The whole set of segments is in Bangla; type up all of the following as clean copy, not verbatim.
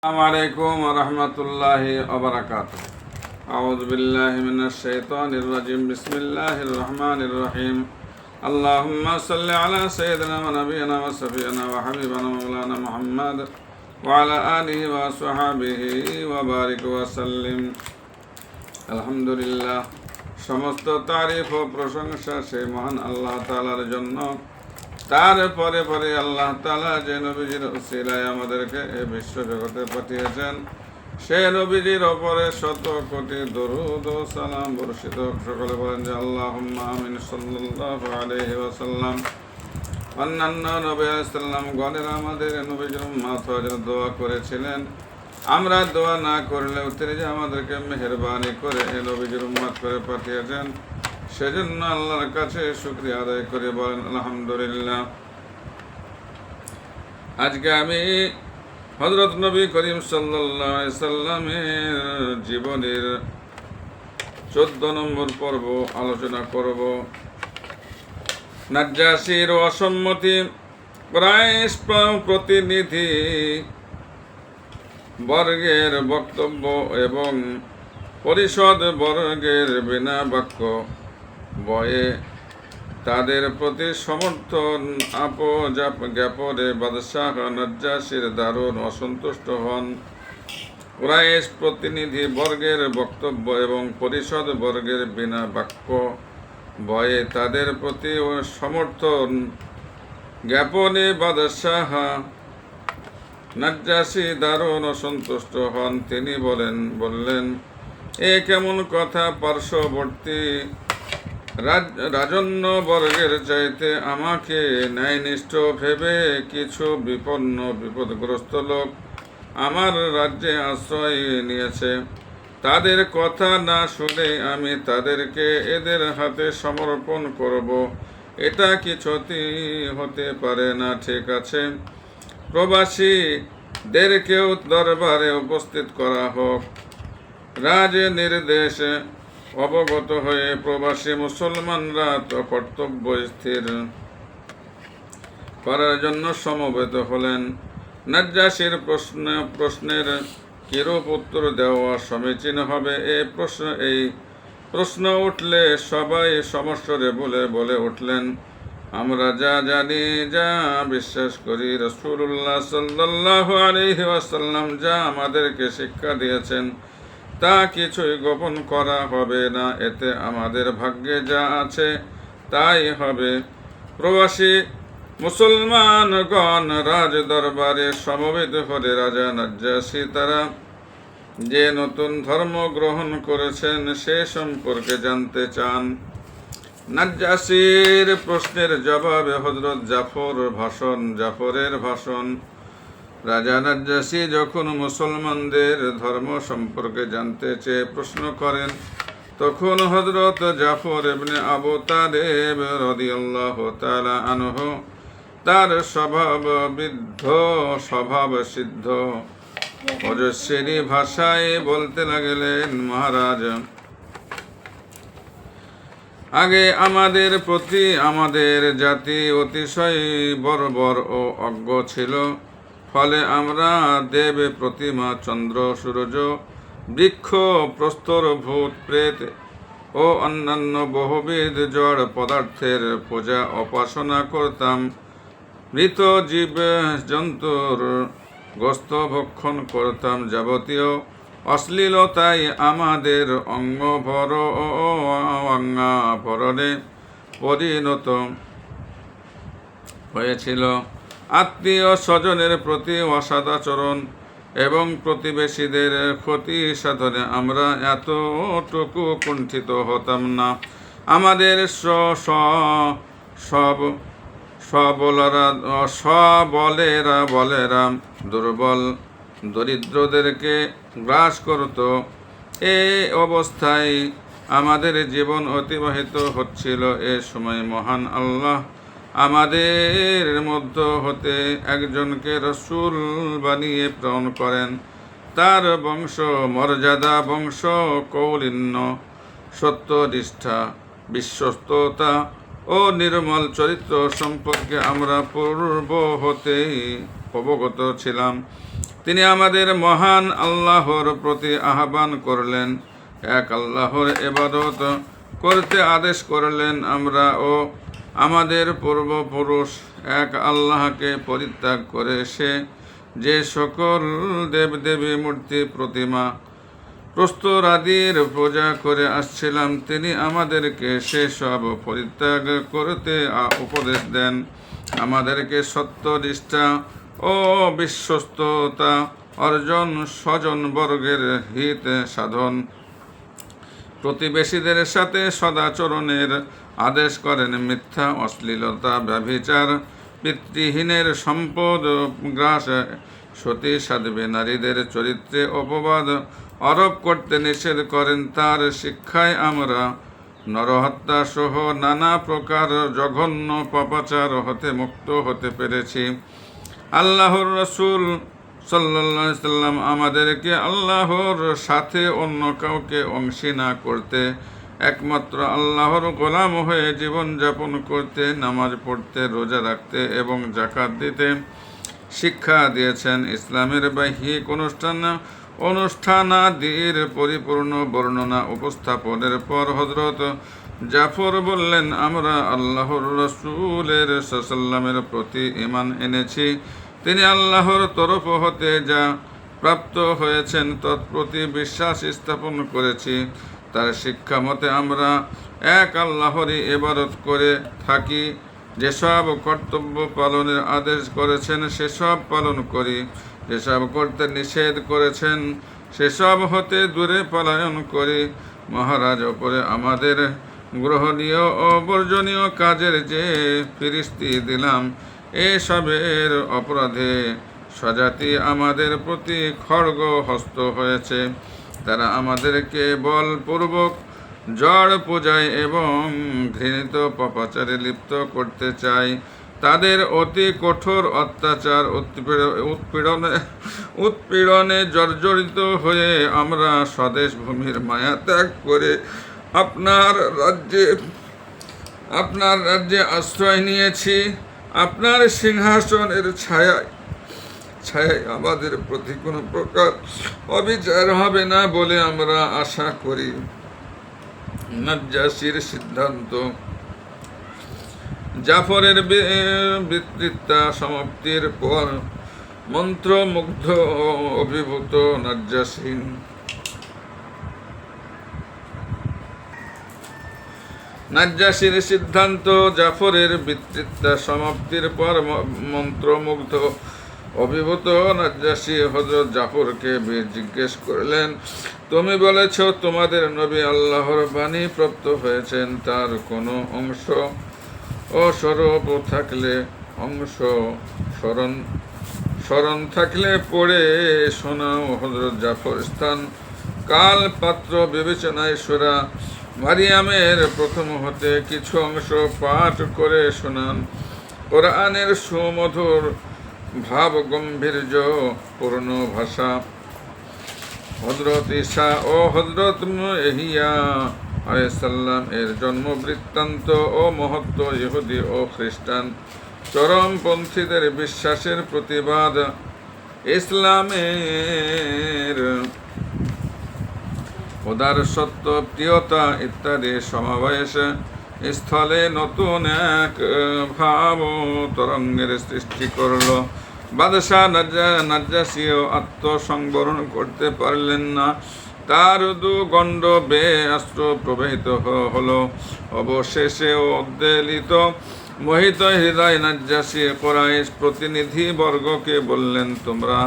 السلام عليكم ورحمة الله وبركاته. أعوذ بالله من الشيطان الرجيم. بسم الله الرحمن الرحيم. اللهم صل على سيدنا ونبينا وشفيعنا وحبيبنا مولانا محمد وعلى آله وصحبه وبارك وسلم. আলহামদুলিল্লাহ, সমস্ত তারিফ ও প্রশংসা সেই মহান আল্লাহ তাআলার জন্য। তারপরে আল্লাহ তাআলা যে নবীজির উসিলায় আমাদেরকে এই বিশ্ব জগতে পাঠিয়েছেন, সে নবীজির ওপরে শত কোটি দরুদ ও সালাম বর্ষিত। সকলে বলেন যে আল্লাহুম্মা আমিন সাল্লাল্লাহু আলাইহি ওয়াসাল্লাম। অন্যান্য নবী আলাইহিস সালাম গণের আমাদের নবীজির উম্মত হওয়ার জন্য দোয়া করেছিলেন। আমরা দোয়া না করলেও তিনি যে আমাদেরকে মেহেরবানি করে এই নবীজির উম্মত করে পাঠিয়েছেন, সেজন্য আল্লাহর কাছে শুকরিয়া আদায় করে বলেন আলহামদুলিল্লাহ। আজকে আমি হযরত নবী করিম সাল্লাল্লাহু আলাইহি সাল্লামের জীবনের 14 নম্বর পর্ব আলোচনা করব। নাজ্জাশীর অসম্মতি, কুরাইশ প্রতিনিধি বর্গের বক্তব্য এবং পরিষদ বর্গের বিনা বাক্য বয়ে তাদের প্রতি সমর্থন জ্ঞাপনে বাদশাহ নাজ্জাশীর দারুণ অসন্তুষ্ট হন। কুরাইশ প্রতিনিধি বর্গের বক্তব্য এবং পরিষদ বর্গের বিনা বাক্য বয়ে তাদের প্রতি সমর্থন জ্ঞাপনে বাদশাহ নাজ্জাশী দারুণ অসন্তুষ্ট হন। তিনি বললেন, এ কেমন কথা? পার্শ্ববর্তী রাজন্য বর্গের চাইতে আমাকে ন্যায়নিষ্ঠ ভেবে কিছু বিপদগ্রস্ত লোক আমার রাজ্যে আশ্রয় নিয়েছে। তাদের কথা না শুনে আমি তাদেরকে এদের হাতে সমর্পণ করব, এটা কিছুতেই হতে পারে না। ঠিক আছে, প্রবাসীদেরকেও দরবারে উপস্থিত করা হোক। রাজ নির্দেশে অবগত হয়ে প্রবাসী মুসলমানরা তো কর্তব্য স্থির করার জন্য সমবেত হলেন। নাজ্জাশীর প্রশ্নের কিরূপ উত্তর দেওয়া সমীচীন হবে, এই প্রশ্ন উঠলে সবাই সমস্বরে বলে উঠলেন, আমরা যা জানি, যা বিশ্বাস করি, রাসূলুল্লাহ সাল্লাল্লাহু আলাইহি ওয়াসাল্লাম যা আমাদেরকে শিক্ষা দিয়েছেন তা কিছুই গোপন করা হবে না। এতে আমাদের ভাগ্যে যা আছে তাই হবে। প্রবাসী মুসলমানগণ রাজ দরবারে সমবেত হলে রাজা নাজ্জাশী তারা যে নতুন ধর্ম গ্রহণ করেছেন সে সম্পর্কে জানতে চান। নাজ্জাশীর প্রশ্নের জবাবে হযরত জাফরের ভাষণ। রাজা নাজ্জাশী যখন মুসলমানদের ধর্ম সম্পর্কে জানতে চেয়ে প্রশ্ন করেন, তখন হযরত জাফর ইবনে আবু তালেব রাদিয়াল্লাহু তাআলা আনহু তার স্বভাব সিদ্ধ ওজস্বিনী ভাষায় বলতে লাগলেন, মহারাজ, আগে আমাদের প্রতি আমাদের জাতি অতিশয় বর্বর ও অজ্ঞ ছিল। ফলে আমরা দেব প্রতিমা, চন্দ্র, সূর্য, বৃক্ষ, প্রস্তর, ভূত, প্রেত ও অন্যান্য বহুবিধ জড় পদার্থের পূজা উপাসনা করতাম। মৃত জীব জন্তুর গোস্ত ভক্ষণ করতাম। যাবতীয় অশ্লীলতাই আমাদের অঙ্গাভরণে পরিণত হয়েছিল। আত্মীয় স্বজনের প্রতি অসদাচরণ এবং প্রতিবেশীদের ক্ষতি সাধনে আমরা এতটুকু কুণ্ঠিত হতাম না। আমাদের সবলেরা দুর্বল দরিদ্রদেরকে গ্রাস করত। এই অবস্থায় আমাদের জীবন অতিবাহিত হচ্ছিল। এ সময় মহান আল্লাহ আমাদের মধ্য হতে একজনকে রাসূল বানিয়ে প্রেরণ করেন। তার বংশ মর্যাদা, বংশ কৌলীন্য, সত্যনিষ্ঠা, বিশ্বস্ততা ও নির্মল চরিত্র সম্পর্কে আমরা পূর্ব হতেই অবগত ছিলাম। তিনি আমাদের মহান আল্লাহর প্রতি আহ্বান করলেন, এক আল্লাহর ইবাদত করতে আদেশ করলেন। আমরা ও আমাদের পূর্বপুরুষ এক আল্লাহকে পরিত্যাগ করে যে সকল দেবদেবী মূর্তি প্রতিমা প্রস্তর আদির পূজা করে আসছিলাম, তিনি আমাদেরকে সেসব পরিত্যাগ করতে উপদেশ দেন। আমাদেরকে সত্যনিষ্ঠা ও বিশ্বস্ততা অর্জন, স্বজন বর্গের হিত সাধন, প্রতিবেশীদের সাথে সদাচরণের আদেশ করেন। মিথ্যা, অশ্লীলতা, ব্যভিচার, পিতৃহীনের সম্পদ গ্রাস, সতী সাধ্বী নারীদের চরিত্রে অপবাদ আরোপ করতে নিষেধ করেন। তার শিক্ষায় আমরা নরহত্যা সহ নানা প্রকার জঘন্য পাপাচার হতে মুক্ত হতে পেরেছি। আল্লাহর রাসূল সাল্লাল্লাহু আলাইহি সাল্লাম আমাদেরকে আল্লাহর সাথে অন্য কাউকে অংশী না করতে, একমাত্র আল্লাহর গোলাম হয়ে জীবনযাপন করতে, নামাজ পড়তে, রোজা রাখতে এবং যাকাত দিতে শিক্ষা দিয়েছেন। ইসলামের বাহ্যিক অনুষ্ঠানাদির পরিপূর্ণ বর্ণনা উপস্থাপনের পর হযরত জাফর বললেন, আমরা আল্লাহর রাসূলের সাল্লামের প্রতি ঈমান এনেছি। তিনি আল্লাহর তরফ হতে যা প্রাপ্ত হয়েছেন তৎপ্রতি বিশ্বাস স্থাপন করেছি। তার শিক্ষা মতে আমরা এক আল্লাহরই ইবাদত করে থাকি। যেসব কর্তব্য পালনের আদেশ করেছেন সেসব পালন করি, যেসব করতে নিষেধ করেছেন সেসব হতে দূরে পলায়ন করি। মহারাজ, ওপরে আমাদের গ্রহণীয় ও বর্জনীয় কাজের যে ফিরিস্তি দিলাম, এসবের অপরাধে স্বজাতি আমাদের প্রতি খড়গ হস্ত হয়েছে। তারা আমাদেরকে বলপূর্বক জড় পূজায় এবং ঘৃণিত পাপাচারে লিপ্ত করতে চায়। তাদের অতি কঠোর অত্যাচার উৎপীড়নে জর্জরিত হয়ে আমরা স্বদেশ ভূমির মায়া ত্যাগ করে আপনার রাজ্যে আশ্রয় নিয়েছি। আপনার সিংহাসনের ছায়ায় আমাদের প্রতি কোনো প্রকার অবিচার হবে না বলে আমরা আশা করি। নাজ্জাশীর সিদ্ধান্ত। জাফরের বক্তৃতা সমাপ্তির পর মন্ত্রমুগ্ধ অভিভূত নাজ্জাশীর সিদ্ধান্ত। জাফরের বক্তৃতা সমাপ্তির পর মন্ত্রমুগ্ধ অভিভূত নাজ্জাশী হযরত জাফরকে জিজ্ঞেস করলেন, তুমি বলেছ তোমাদের নবী আল্লাহর বাণী প্রাপ্ত হয়েছেন, তার কোনো অংশ ও স্বরূপ থাকলে স্মরণ থাকলে পড়ে শোনাও। হযরত জাফর স্থান, কাল, পাত্র বিবেচনায় সূরা মারিয়ামের প্রথম হতে কিছু অংশ পাঠ করে শোনান। কোরআনের সুমধুর ভাব গম্ভীর্য পূর্ণ ভাষা, হযরত ঈসা ও হযরত ইহইয়া আলাইহিস সালাম এর জন্ম বৃত্তান্ত ও মহত্ব, ইহুদি ও খ্রিস্টান চরমপন্থীদের বিশ্বাসের প্রতিবাদ, ইসলামের উদার সত্য প্রিয়তা ইত্যাদি সমাবেশ স্থলে নতুন এক ভাব তরঙ্গের সৃষ্টি করল। বাদশাহ নাজ্জাশীও আত্মসংবরণ করতে পারলেন না। তার দুগণ্ড অশ্রু প্রবাহিত হলো। অবশেষে উদ্বেলিত মোহিত হৃদয় নাজ্জাশী কুরাইশ প্রতিনিধি বর্গকে বললেন, তোমরা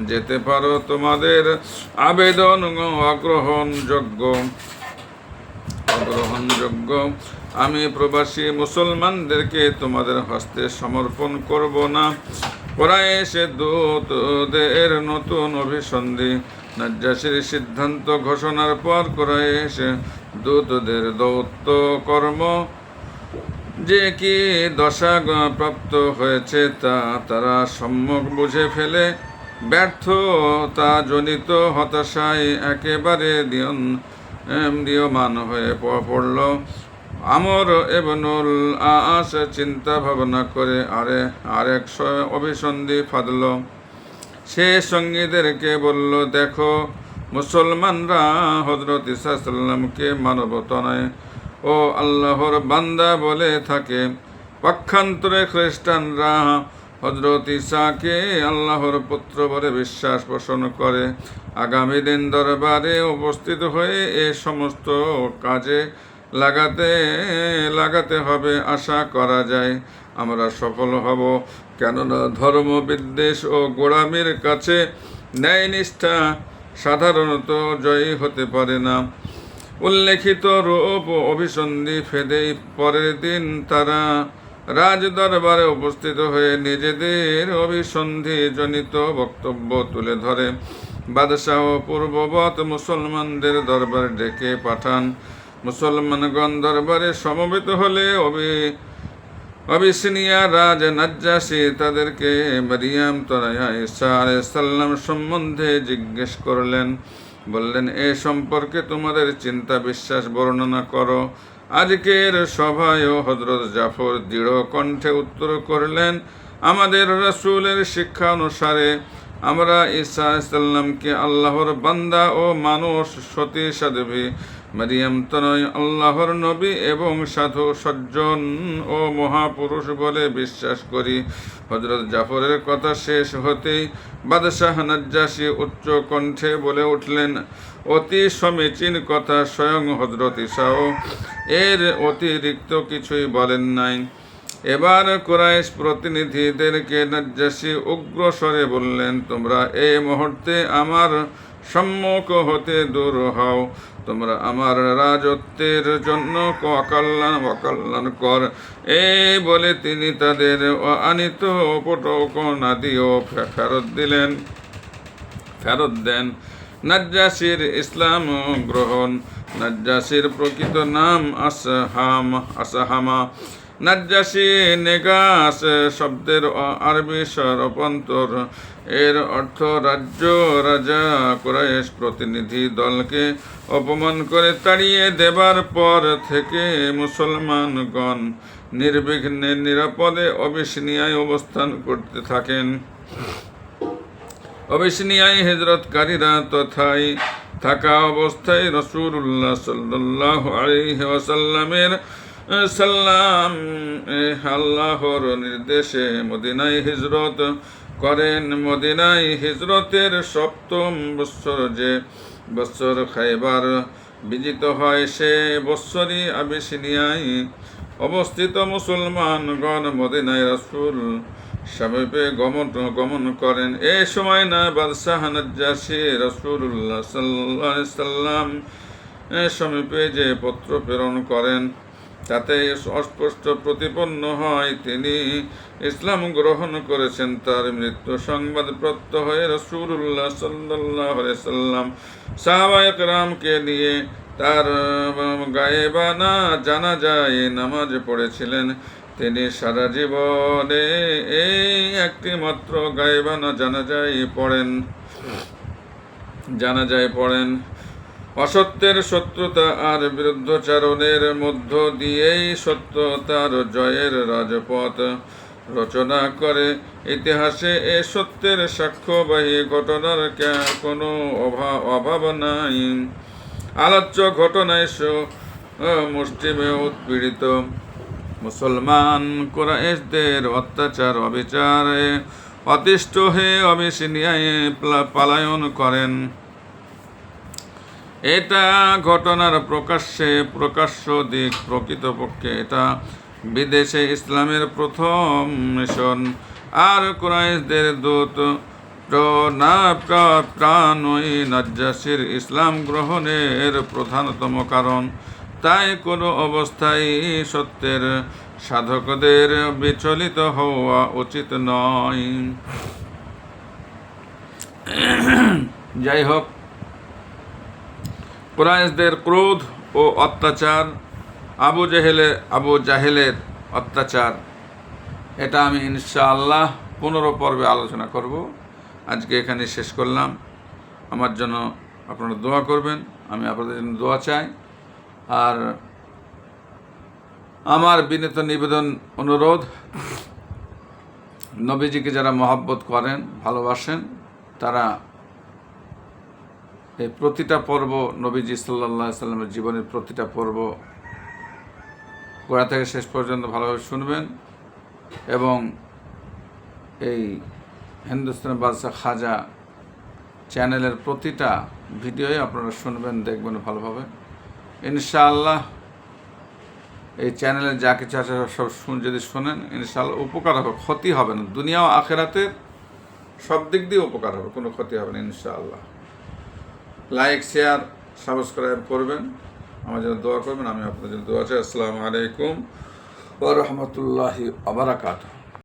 যেতে পারো, তোমাদের আবেদন অগ্রহণযোগ্য। আমি প্রবাসী মুসলমানদেরকে তোমাদের হস্তে সমর্পণ করব না। কুরাইশের দূতদের নতুন অভিসন্ধি। নাজ্জাশীর সিদ্ধান্ত ঘোষণার পর কুরাইশ দূতদের দৌত্য কর্ম যে কি দশা প্রাপ্ত হয়েছে তা তারা সম্যক বুঝে ফেলে ব্যর্থতা জনিত হতাশায় একেবারে দীয়মান হয়ে পড়ল। আমর ইবনুল আস চিন্তা ভাবনা করে আরেক অভিসন্ধি ফাদল। সে সঙ্গীদেরকে বলল, দেখো, মুসলমানরা হযরত ঈসা সাল্লামকে মানবতনয় ও আল্লাহর বান্দা বলে থাকে। পক্ষান্তরে খ্রিস্টানরা হযরত ঈসাকে আল্লাহর পুত্র বলে বিশ্বাস পোষণ করে। আগামী দিন দরবারে উপস্থিত হয়ে এ সমস্ত কাজে লাগাতে হবে আশা করা যায়। আমরা সফল হব, কেননা ধর্ম বিদ্বেষ ও গোঁড়ামির কাছে ন্যায়নিষ্ঠা সাধারণত জয়ী হতে পারে না। উল্লেখিত রূপ ও অভিসন্ধি ফেদেই পরের দিন তারা রাজ দরবারে উপস্থিত হয়ে নিজেদের অভিসন্ধি জনিত বক্তব্য তুলে ধরে। বাদশাহ পূর্ববৎ মুসলমানদের দরবারে ডেকে পাঠান। মুসলমানগণ দরবারে সমবেত হলে অবিসিনিয়া রাজ নাজ্জাশী তাদেরকে মারিয়াম তনয়া ঈসা আলাইহিস সালাম সম্বন্ধে জিজ্ঞেস করলেন। বললেন, এ সম্পর্কে তোমাদের চিন্তা বিশ্বাস বর্ণনা করো। আজকের সভায়ও হযরত জাফর দৃঢ় কণ্ঠে উত্তর করলেন, আমাদের রাসূলের শিক্ষা অনুসারে আমরা ঈসা আলাইহিস সালামকে আল্লাহর বান্দা ও মানুষ সতী সাধ্বী মারিয়াম তনয় আল্লাহর নবী এবং সাধু সজ্জন ও মহাপুরুষ বলে বিশ্বাস করি। হযরত জাফরের কথা শেষ হতেই বাদশাহ নাজ্জাশী উচ্চ কণ্ঠে বলে উঠলেন, অতি সমীচীন কথা। স্বয়ং হযরত ঈসাও এর অতিরিক্ত কিছুই বলেন নাই। এবার কুরাইশ প্রতিনিধিদেরকে নাজ্জাশী উগ্র স্বরে বললেন, তোমরা এই মুহূর্তে আমার সম্মুখ হতে দূর হও। তোমরা আমার রাজত্বের জন্য অকল্যাণ কর। এই বলে তিনি তাদের আনিত পটকনাদিও ফেরত দেন। নাজ্জাশীর ইসলাম গ্রহণ। নাজ্জাশীর প্রকৃত নাম আসাহামা। নাজ্জাশী নেগাস শব্দের আরবি রূপান্তর। এর অর্থ রাজ্য রাজা। কুরাইশ প্রতিনিধি দলকে অপমান করে তাড়িয়ে দেবার পর থেকে মুসলমানগণ নির্বিঘ্নে নিরাপদে অবিসিনিয়ায় অবস্থান করতে থাকেন। অবিসিনিয়ায় হিজরতকারীরা তথায় থাকা অবস্থায় রাসূলুল্লাহ সাল্লাল্লাহু আলাইহি ওয়াসাল্লামের আল্লাহর নির্দেশে মদিনায় হিজরত করেন। মদিনায় হিজরতের সপ্তম বৎসর যে বৎসর খায়বার বিজিত হয়, সে বৎসরই আবিসিনিয়ায় অবস্থিত মুসলমানগণ মদিনায় রাসূল সমীপে গমন করেন। এই সময় না বাদশাহ নাজ্জাশী রাসূলুল্লাহ সাল্লাল্লাহু আলাইহি সাল্লাম সমীপে যে পত্র প্রেরণ করেন, তাতে অস্পষ্ট প্রতিপন্ন হয় তিনি ইসলাম গ্রহণ করেছেন। তার মৃত্যু সংবাদ প্রাপ্ত হয়ে রাসূলুল্লাহ সাল্লাল্লাহু আলাইহি সাল্লাম সাহাবায়ে কেরামকে নিয়ে তার গায়েবানা জানাজায় নামাজ পড়েছিলেন। তিনি সারা জীবনে এই একটি মাত্র গায়েবানা জানাজায় পড়েন। অসত্যের শত্রুতা আর বিরুদ্ধাচরণের মধ্য দিয়েই সত্যতার জয়ের রাজপথ রচনা করে। ইতিহাসে এ সত্যের সাক্ষ্যবাহী ঘটনার কোনো অভাব নাই। আলোচ্য ঘটনায় মুসলিমে উৎপীড়িত মুসলমান কুরাইশদের অত্যাচার অবিচারে অতিষ্ঠ হয়ে আবিসিনিয়ায় পলায়ন করেন। এটা ঘটনার প্রকাশ্য দিক। প্রকৃতপক্ষে এটা বিদেশে ইসলামের প্রথম মিশন। আর কুরাইশদের দূত প্রাণই নাজ্জাশীর ইসলাম গ্রহণের প্রধানতম কারণ। তাই কোনো অবস্থায় সত্যের সাধকদের বিচলিত হওয়া উচিত নয়। যাই হোক, কুরাইশদের ক্রোধ ও অত্যাচার, আবু জাহেলের অত্যাচার, এটা আমি ইনশাআল্লাহ 15 পর্বে আলোচনা করব। আজকে এখানে শেষ করলাম। আমার জন্য আপনারা দোয়া করবেন, আমি আপনাদের জন্য দোয়া চাই। আর আমার বিনীত নিবেদন, অনুরোধ, নবীজিকে যারা মহব্বত করেন, ভালোবাসেন, তারা এই প্রতিটা পর্ব নবীজি সাল্লাল্লাহু আলাইহি সাল্লামের জীবনের প্রতিটা পর্ব গোড়া থেকে শেষ পর্যন্ত ভালোভাবে শুনবেন এবং এই হিন্দুস্তানি বাদশাহ খাজা চ্যানেলের প্রতিটা ভিডিওই আপনারা শুনবেন, দেখবেন ভালোভাবে। ইনশাআল্লাহ এই চ্যানেলে যা কিছু আছে সব যদি শোনেন ইনশাআল্লাহ উপকার হবে, ক্ষতি হবে না। দুনিয়া ও আখিরাতের সব দিক দিয়ে উপকার হবে, কোনো ক্ষতি হবে না ইনশাআল্লাহ। লাইক, শেয়ার, সাবস্ক্রাইব করবেন, আমার জন্য দোয়া করবেন, আমি আপনাদের জন্য দোয়া চাই। আসসালামু আলাইকুম ওয়া রাহমাতুল্লাহি ওয়া বারাকাতুহু।